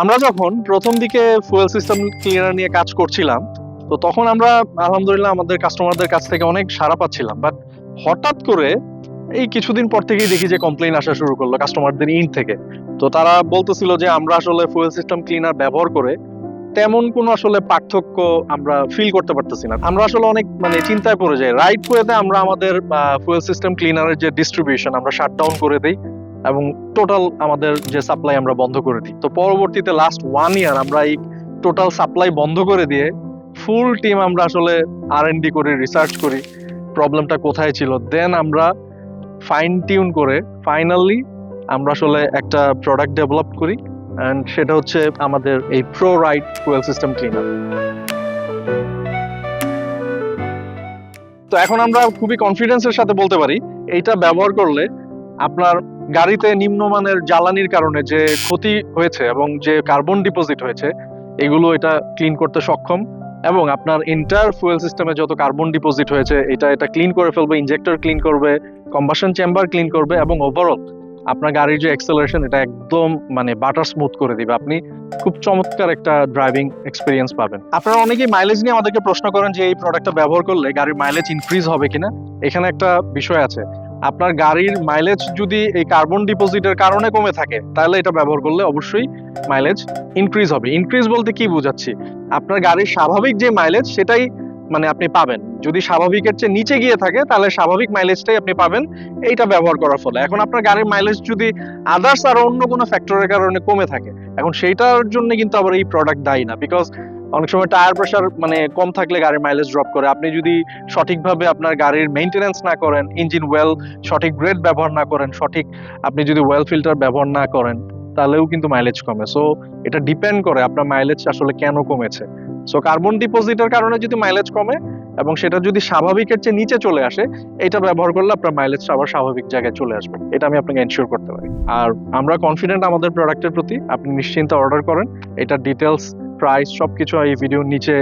আমরা যখন প্রথম দিকে ফুয়েল সিস্টেম ক্লিনার নিয়ে কাজ করছিলাম, তো তখন আমরা আলহামদুলিল্লাহ আমাদের কাস্টমারদের কাছ থেকে অনেক সাড়া পাচ্ছিলাম। বাট হঠাৎ করে এই কিছুদিন পর থেকেই দেখি যে কমপ্লেইন আসা শুরু করলো কাস্টমারদের ইন থেকে। তো তারা বলতেছিল যে আমরা আসলে ফুয়েল সিস্টেম ক্লিনার ব্যবহার করে তেমন কোনো আসলে পার্থক্য আমরা ফিল করতে পারতেছি না। আমরা আসলে অনেক চিন্তায় পড়ে যাই। রাইট ওয়েতে আমরা আমাদের ফুয়েল সিস্টেম ক্লিনারের যে ডিস্ট্রিবিউশন আমরা শাটডাউন করে দেই এবং টোটাল আমাদের যে সাপ্লাই আমরা বন্ধ করে দিই। তো পরবর্তীতে লাস্ট 1 ইয়ার আমরা এই টোটাল সাপ্লাই বন্ধ করে দিয়ে ফুল টিম আমরা আসলে R&D করি, রিসার্চ করি প্রবলেমটা কোথায় ছিল। দেন আমরা ফাইন টিউন করে ফাইনালি আমরা আসলে একটা প্রোডাক্ট ডেভেলপ করি, এন্ড সেটা হচ্ছে আমাদের এই pro ride fuel system cleaner. তো এখন আমরা খুবই কনফিডেন্সের সাথে বলতে পারি এইটা ব্যবহার করলে আপনার গাড়িতে নিম্নমানের জ্বালানির কারণে যে ক্ষতি হয়েছে এবং যে কার্বন ডিপোজিট হয়েছে এগুলো এটা ক্লিন করতে সক্ষম, এবং আপনার এন্টায়ার ফুয়েল সিস্টেমে যত কার্বন ডিপোজিট হয়েছে এটা ক্লিন করে ফেলবে, ইনজেক্টর ক্লিন করবে, কম্বাসন চেম্বার ক্লিন করবে, এবং ওভারঅল আপনার গাড়ির যে অ্যাক্সেলারেশন এটা একদম বাটার স্মুথ করে দিবে। আপনি খুব চমৎকার একটা ড্রাইভিং এক্সপিরিয়েন্স পাবেন। আপনারা অনেকেই মাইলেজ নিয়ে আমাদেরকে প্রশ্ন করেন যে এই প্রোডাক্টটা ব্যবহার করলে গাড়ির মাইলেজ ইনক্রিজ হবে কিনা। এখানে একটা বিষয় আছে, আপনার গাড়ির মাইলেজ যদি এই কার্বন ডিপোজিটের কারণে কমে থাকে তাহলে এটা ব্যবহার করলে অবশ্যই মাইলেজ ইনক্রিজ হবে। ইনক্রিজ বলতে কি বোঝাচ্ছি, আপনার গাড়ির স্বাভাবিক যে মাইলেজ সেটাই আপনি পাবেন। যদি স্বাভাবিকের চেয়ে নিচে গিয়ে থাকে তাহলে স্বাভাবিক মাইলেজটাই আপনি পাবেন এইটা ব্যবহার করার ফলে। এখন আপনার গাড়ির মাইলেজ যদি আদার্স আর অন্য কোনো ফ্যাক্টরের কারণে কমে থাকে, এখন সেইটার জন্য কিন্তু আবার এই প্রোডাক্ট দায়ী না। বিকজ অনেক সময় টায়ার প্রেসার কম থাকলে গাড়ির মাইলেজ ড্রপ করে। আপনি যদি সঠিকভাবে আপনার গাড়ির মেইনটেনেন্স না করেন, ইঞ্জিন ওয়েল সঠিক গ্রেড ব্যবহার না করেন, সঠিক আপনি যদি ওয়েল ফিল্টার ব্যবহার না করেন তাহলেও কিন্তু মাইলেজ কমে। সো এটা ডিপেন্ড করে আপনার মাইলেজ আসলে কেন কমেছে। সো কার্বন ডিপোজিটের কারণে যদি মাইলেজ কমে এবং সেটা যদি স্বাভাবিকের চেয়ে নিচে চলে আসে, এটা ব্যবহার করলে আপনার মাইলেজ আবার স্বাভাবিক জায়গায় চলে আসবে। এটা আমি আপনাকে এনশিওর করতে পারি। আর আমরা কনফিডেন্ট আমাদের প্রোডাক্টের প্রতি, আপনি নিশ্চিন্তে অর্ডার করেন। এটা ডিটেলস, প্রাইস সবকিছু এই ভিডিওর নিচে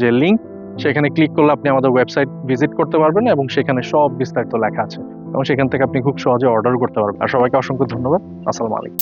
যে লিংক সেখানে ক্লিক করলে আপনি আমাদের ওয়েবসাইট ভিজিট করতে পারবেন এবং সেখানে সব বিস্তারিত লেখা আছে এবং সেখান থেকে আপনি খুব সহজে অর্ডার করতে পারবেন। আর সবাইকে অসংখ্য ধন্যবাদ। আসসালামু আলাইকুম।